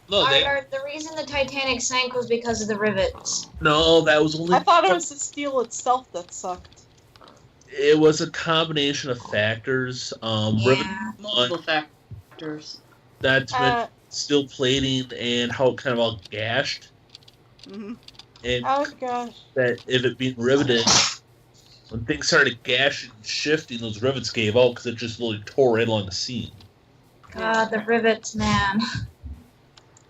No, The reason the Titanic sank was because of the rivets. No, that was only... I thought it was the steel itself that sucked. It was a combination of factors. Multiple factors. That's been steel plating and how it kind of all gashed. Mm-hmm. And oh gosh. that if it being riveted, when things started gashing and shifting, those rivets gave out because it just literally tore right along the seam. God, the rivets, man.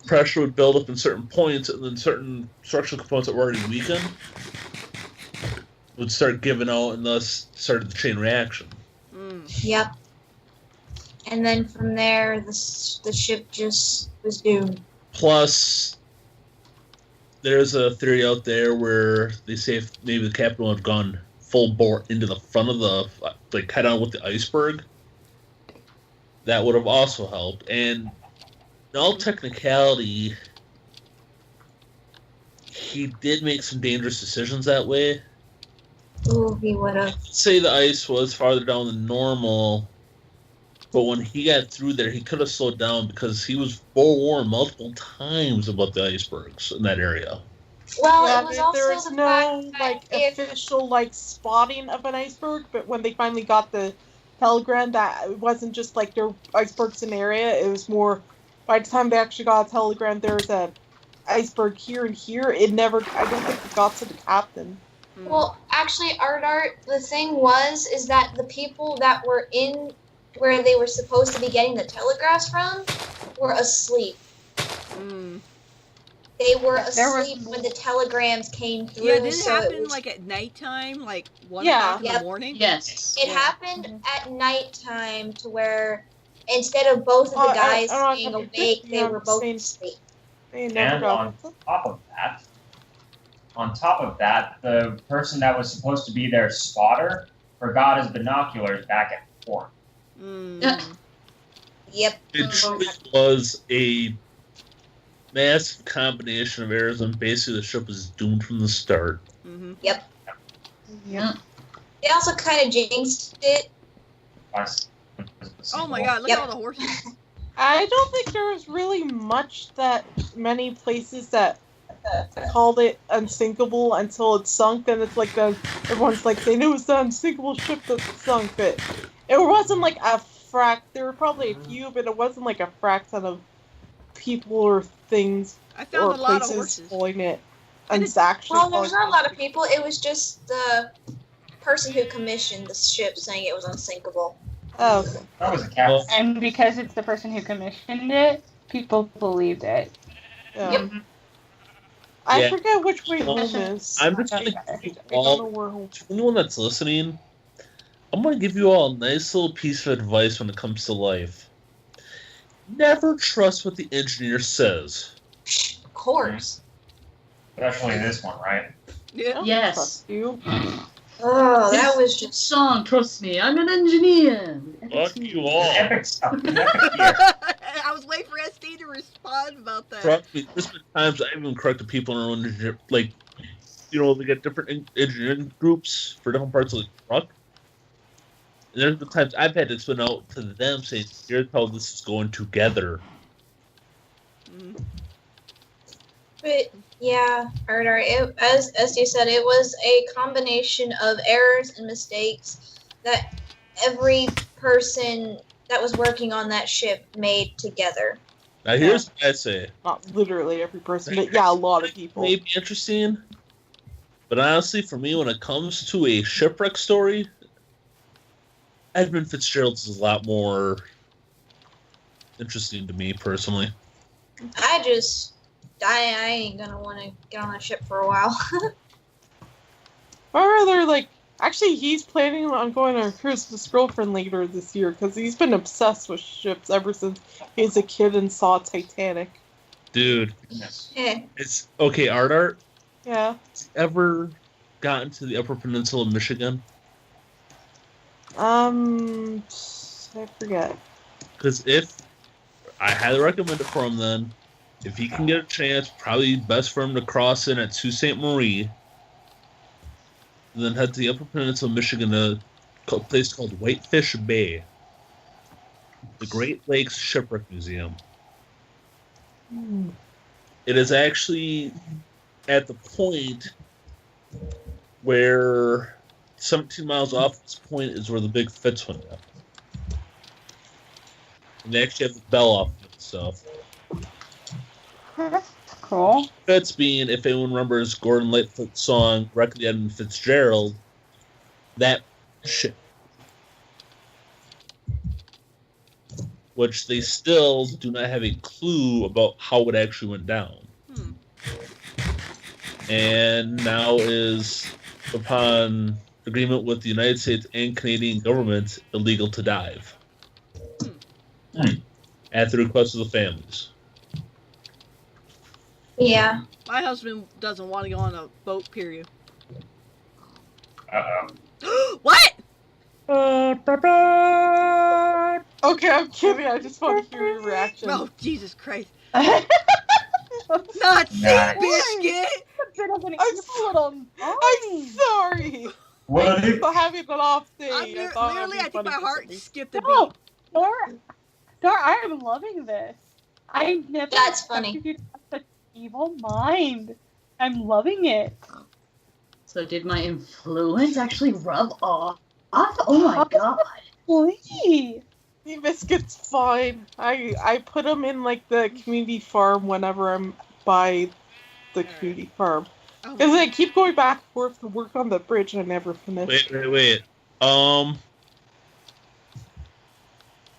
Pressure would build up in certain points, and then certain structural components that were already weakened would start giving out, and thus started the chain reaction. Yep. And then from there, the ship just was doomed. Plus, there's a theory out there where they say if maybe the captain would have gone full bore into the front of the, like, head on with the iceberg, that would have also helped. And in all technicality, he did make some dangerous decisions that way. Ooh, he would have. Say the ice was farther down than normal, but when he got through there, he could have slowed down because he was forewarned multiple times about the icebergs in that area. Well, yeah, it was also there was the no fact that official spotting of an iceberg, but when they finally got the telegram, that it wasn't just like there were icebergs in the area. It was more by the time they actually got a telegram, there was an iceberg here and here. It never. I don't think it got to the captain. Well, actually, Art, the thing is that the people that were in where they were supposed to be getting the telegraphs from were asleep. They were asleep when the telegrams came through. Yeah, did it happen at nighttime, like 1 o'clock in the morning? Yes. It happened at nighttime to where instead of both of the guys being awake, they were both asleep. And on top of that, the person that was supposed to be their spotter forgot his binoculars back at port. Yep. It truly was a massive combination of errors, and basically the ship was doomed from the start. Yep. They also kind of jinxed it. Oh my god, look at all the horses. I don't think there was really many places that called it unsinkable until it sunk, and it's like everyone's like saying it was the unsinkable ship that sunk, but it wasn't like a there were probably a few, but it wasn't like a ton of people or things I found or a lot of places horses. Pulling it. And it's actually well, there's not a lot of people. It was just the person who commissioned the ship saying it was unsinkable. Oh, okay. That was a captain. And because it's the person who commissioned it, people believed it. Yep. I forget which way home is. I'm just going to give you all, to anyone that's listening, I'm going to give you all a nice little piece of advice when it comes to life. Never trust what the engineer says. Of course. Especially this one, right? Yeah. Yes. Oh, that was just song. Trust me, I'm an engineer. Fuck you all. Epic stuff. I was waiting for SD to respond about that. Trust me, there's been times I've even corrected people in our own engineer, they get different engineering groups for different parts of the truck. And there's been times I've had to explain out to them saying, here's how this is going together. But yeah, as you said, it was a combination of errors and mistakes that every person that was working on that ship made together. Now here's what I say. Not literally every person, but yeah, a lot of people. May be interesting, but honestly, for me, when it comes to a shipwreck story, Edmund Fitzgerald's is a lot more interesting to me personally. I ain't gonna want to get on that ship for a while. Or rather, actually, he's planning on going on a cruise with his girlfriend later this year because he's been obsessed with ships ever since he was a kid and saw Titanic. Dude, it's okay. Art. Yeah. Has he ever gotten to the Upper Peninsula of Michigan? I forget. Because I highly recommend it for him, then. If he can get a chance, probably best for him to cross in at Sault Ste. Marie, and then head to the Upper Peninsula of Michigan to a place called Whitefish Bay, the Great Lakes Shipwreck Museum. It is actually at the point where 17 miles off this point is where the big Fitz went down. And they actually have the bell off it, so. That's cool. Fitz being, if anyone remembers Gordon Lightfoot's song, Reckon the Edmund Fitzgerald, that shit. Which they still do not have a clue about how it actually went down. And now is, upon agreement with the United States and Canadian governments, illegal to dive. At the request of the families. Yeah. My husband doesn't want to go on a boat, period. Uh-oh. What? Okay, I'm kidding. I just want to hear your reaction. Oh, Jesus Christ. A Not Nice. Seabiscuit! bit of an I'm evil little I'm sorry. What? I'm so having an off day. I'm thought literally, it'd be I think my funny heart for something. skipped a No, beat. Dora, I am loving this. I never That's expected funny. you to have such an evil mind. I'm loving it. So did my influence actually rub off? Oh my god. Please. The biscuit's fine. I put them in like the community farm whenever I'm by the community farm. Oh, Because I keep going back and forth to work on the bridge and I never finish. Wait.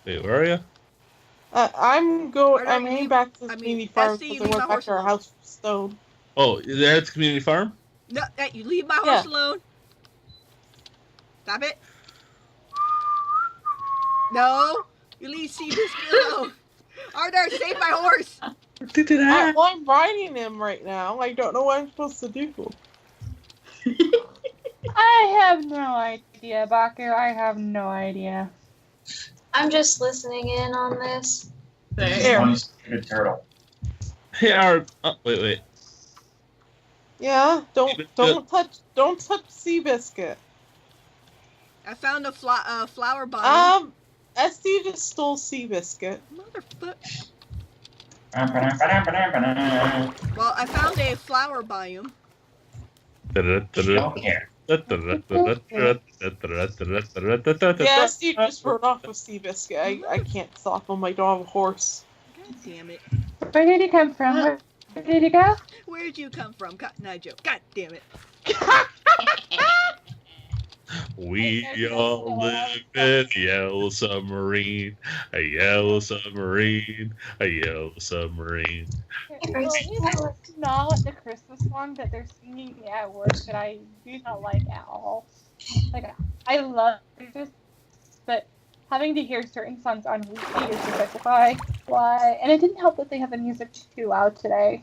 Wait, where are you? I'm Alright, heading leave- back to the I mean, community farm Esty, because I leave my went back horse to our alone. house with stone. Oh, that's community farm? no, hey, you leave my Yeah. horse alone. Stop it. No, you leave Seabiscuit alone. Ardar, save my horse. I'm riding him right now. I don't know what I'm supposed to do. I have no idea, Baku. I have no idea. I'm just listening in on this. There. One stupid turtle. Hey, wait. Yeah, don't Seabiscuit. touch Seabiscuit. I found a flower biome. SD just stole Seabiscuit. Motherfucker. Ba-da-ba-da-ba-da-ba-da. Well, I found a flower biome. Don't care. Yeah, SD just rode off with Seabiscuit. I can't stop him. I don't have a horse. God damn it. Where did he come from? Where did he go? Where'd you come from, Cotton Eye Joe? God damn it. We all live in a yellow submarine, a yellow submarine, a yellow submarine. Well, it's not the Christmas song that they're singing at work that I do not like at all. Like, I love Christmas, but having to hear certain songs on repeat is just like, why? And it didn't help that they have the music too loud today.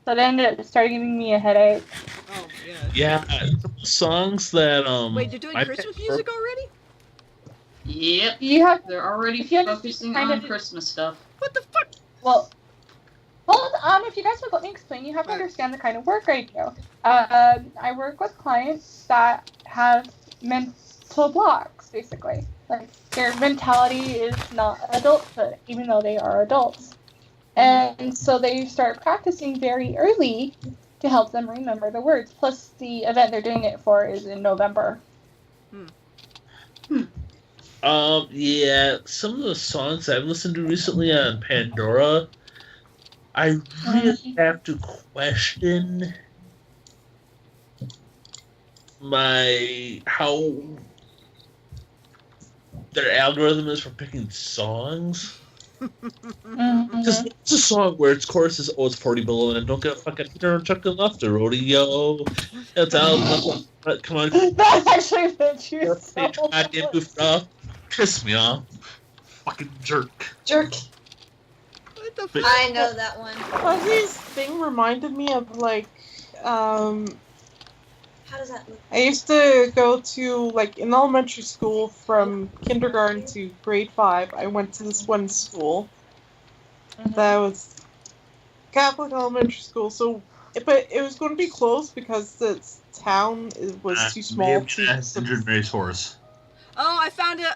So it ended up started giving me a headache. Oh, yeah. Yeah, songs that Wait, they're doing my Christmas parents- music already? Yep. You have They're already If you understand focusing kind on of- Christmas stuff. What the fuck? Well, hold on. If you guys would let me explain, you have to understand the kind of work I do. I work with clients that have mental blocks, basically. Like, their mentality is not adulthood, even though they are adults. And so they start practicing very early to help them remember the words. Plus, the event they're doing it for is in November. Yeah, some of the songs I've listened to recently on Pandora, I really have to question how their algorithm is for picking songs. Just it's a song where its chorus is it's 40 below and I don't get a fucking turn chucking left the rodeo. It's out. Come on. That's actually the truth. Goddamn goofed off. Piss me off. Fucking jerk. Jerk. What the But- fuck? I know that one. Fuzzy's thing reminded me of like, How does that look? I used to go to, like, in elementary school from kindergarten to grade 5. I went to this one school that was Catholic elementary school. So, but it was going to be closed because the town was too small to. Injured Mary's horse. Oh, I found an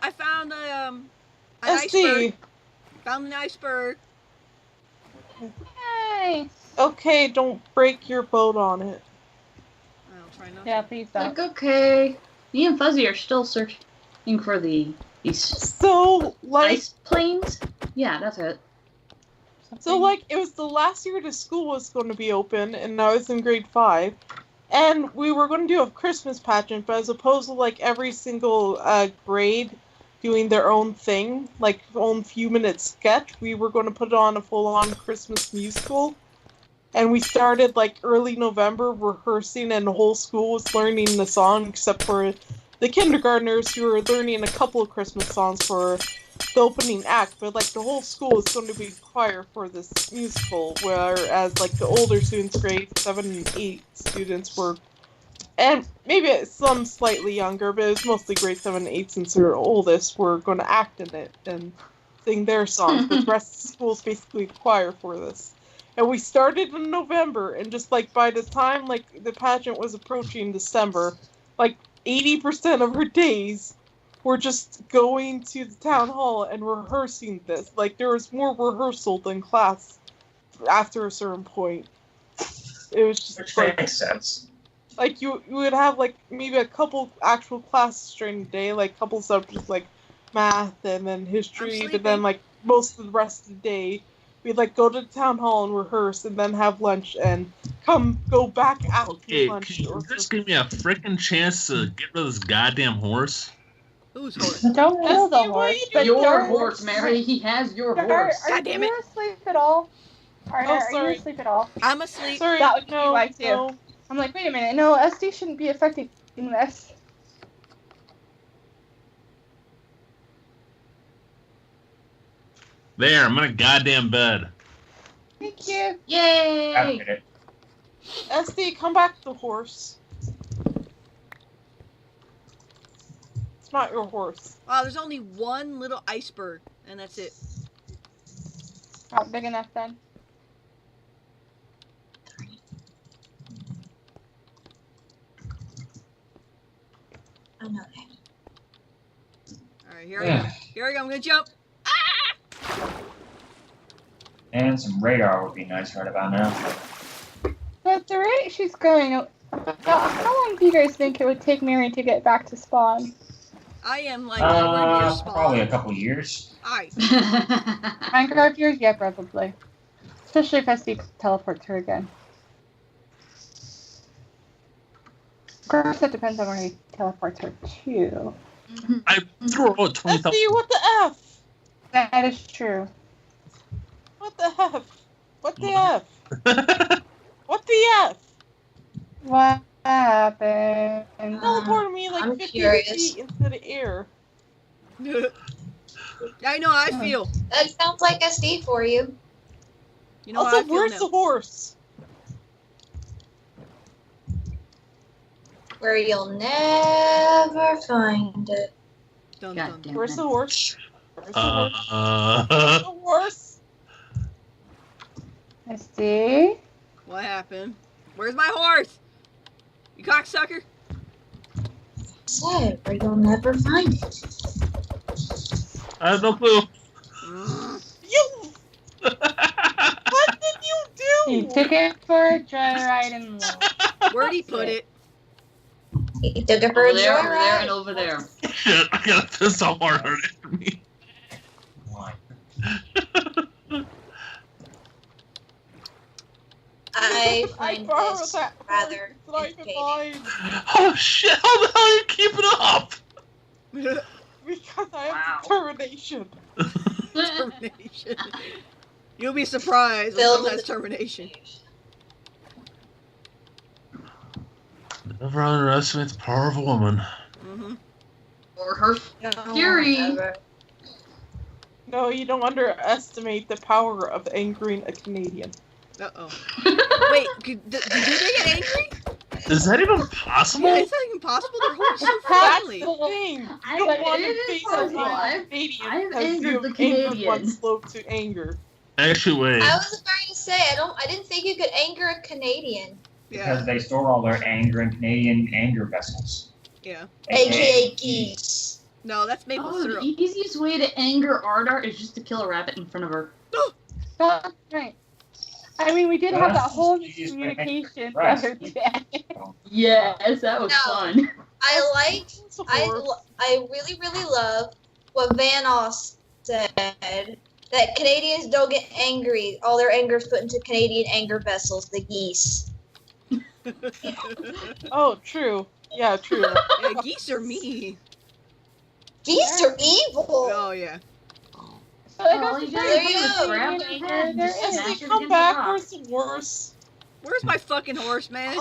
iceberg. SD. Found an iceberg. Nice. Okay, don't break your boat on it. I'll try not Yeah, to. please don't. Like, okay. Me and Fuzzy are still searching for these So, like, ice planes. Yeah, that's it. it was the last year the school was going to be open, and I was in grade 5, and we were going to do a Christmas pageant, but as opposed to, like, every single grade doing their own thing, like, own few-minute sketch, we were going to put on a full-on Christmas musical. And we started, like, early November rehearsing, and the whole school was learning the song, except for the kindergartners who were learning a couple of Christmas songs for the opening act. But, like, the whole school is going to be choir for this musical, whereas, like, the older students, grade 7 and 8 students were, and maybe some slightly younger, but it was mostly grade 7 and 8 since they're oldest, were going to act in it and sing their songs. But the rest of the school is basically choir for this. And we started in November, and just, like, by the time, like, the pageant was approaching December, like, 80% of our days were just going to the town hall and rehearsing this. Like, there was more rehearsal than class after a certain point. It was just, Which like, makes sense. like, you would have, like, maybe a couple actual classes during the day, like, couple subjects, like, math and then history, but then, like, most of the rest of the day, we'd, like, go to the town hall and rehearse, and then have lunch, and go back after Okay, lunch. can you just give me a freaking chance to get rid of this goddamn horse? Who's horse? Don't kill the Esty, what are horse. you But doing? Your Dart- horse, Mary. He has your Dart, horse. are God damn you asleep at all? Are you sorry. asleep at all? I'm asleep. Sorry, That would be no, why, too. no. I'm like, wait a minute. No, SD shouldn't be affecting this. There, I'm in a goddamn bed. Thank you. Yay! After it. Esty, come back to the horse. It's not your horse. Wow, there's only one little iceberg, and that's it. Not big enough then. Oh no. Alright, here I go. Here I go. I'm gonna jump. And some radar would be nice right about now. But at the rate she's going, how long do you guys think it would take Mary to get back to spawn? I am like nowhere near spawn. Probably a couple years. Alright. Minecraft years? Yeah, probably. Especially if SD teleports her again. Of course, that depends on where he teleports her to. I threw out 20,000. Esty, what the F? That is true. What the F? What the F? What the F? What happened? Teleported me like I'm 50 curious. feet into the air. I know how I feel. That sounds like SD for you. You know how Also, I feel where's now. the horse? Where you'll never find it. Dun, God dun, damn Where's it. the horse? Where's the horse? The horse? SD? What happened? Where's my horse? You cocksucker. Said where you'll never find it. I have no clue. You! What did you He do? took it for a joyride and left. Where'd he put it? He took it for a Over there, over there, joyride. and over there. Shit, I gotta piss off harder after me. Why? I I find borrowed this that rather horse. It's not even entertaining. mine. Oh shit, how the hell are you keeping up? Because I have Wow. determination. Termination. You'll be surprised when Filled someone has with termination. Never underestimate the power of a woman. Mm-hmm. Or her No, Fury. never. No, you don't underestimate the power of angering a Canadian. Uh-oh. Wait, did they get angry? Is that even possible? Yeah, it's not even possible. They're holding so That's friendly. the thing. You I- don't want it to is face possible. a I've Canadian because angered you the have angered Canadian. one slow to anger. Actually, wait. I was about to say I didn't think you could anger a Canadian, Yeah, Because they store all their anger in Canadian anger vessels. yeah. aka geese. No, that's maple Oh, syrup. the easiest way to anger Ardar is just to kill a rabbit in front of her. That's right. I mean, we did have that whole Jeez, miscommunication the Christ. other day. Yes, that was No. fun. I It's a horse. really love what Van Oss said, that Canadians don't get angry. All their anger is put into Canadian anger vessels, the geese. Oh, true. Yeah, true. Yeah, geese are mean. Geese are evil. Oh yeah. So I Well, guess you it's there very you good go. Grab Canadian their anger head. there Yes, is. Smash they it come against back. the rock. Where's the horse? Where's my fucking horse, man?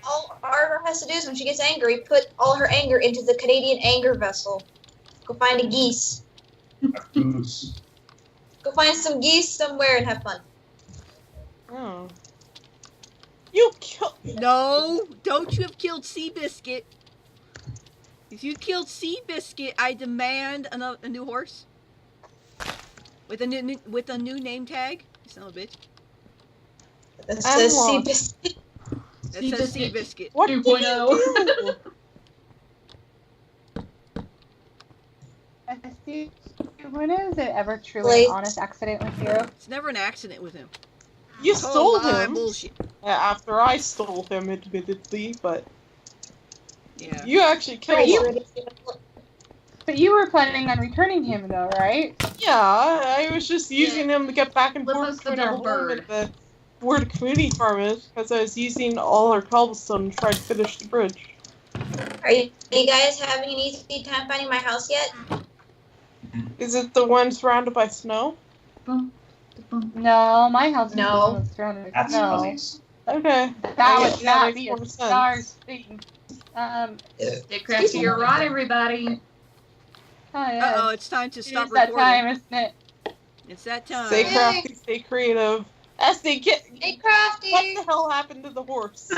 All Arthur has to do is when she gets angry, put all her anger into the Canadian anger vessel. Go find a geese. A goose. Go find some geese somewhere and have fun. Oh. You killed. No, don't you have killed Seabiscuit. If you killed Seabiscuit, I demand a new horse. With a new name tag. You son of a bitch. That I'm says sea lost. biscuit. That says Seabiscuit. Seabiscuit. What did you 2.0. do? When is it ever truly Like- an honest accident with you? It's never an accident with him. You stole lie, him. Bullshit. After I stole him, admittedly, but Yeah. you actually killed him. But you were planning on returning him, though, right? Yeah, I was just using him to get back and Flip forth us the between our dead home bird. and the where the community farm is, because I was using all our cobblestone to try to finish the bridge. Are you guys having an easy time finding my house yet? Is it the one surrounded by snow? No, my house is No. the one that's surrounded with That's snow. fuzzies. Okay. That would Yeah, not makes be more a sense. star thing. Stay crafty, you're right, everybody. Oh yeah. Uh-oh, it's time to stop It's that recording. time, isn't it? It's that time. Stay crafty, stay creative. SD, Hey, Crafty! what the hell happened to the horse?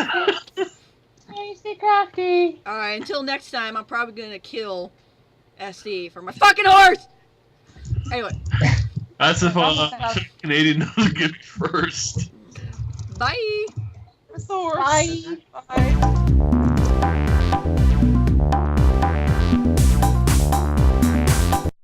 Hey, stay crafty. Alright, until next time, I'm probably gonna kill SD for my fucking horse! Anyway, That's if Oh, Canadian doesn't get me first. bye! It's the horse. Bye. Bye.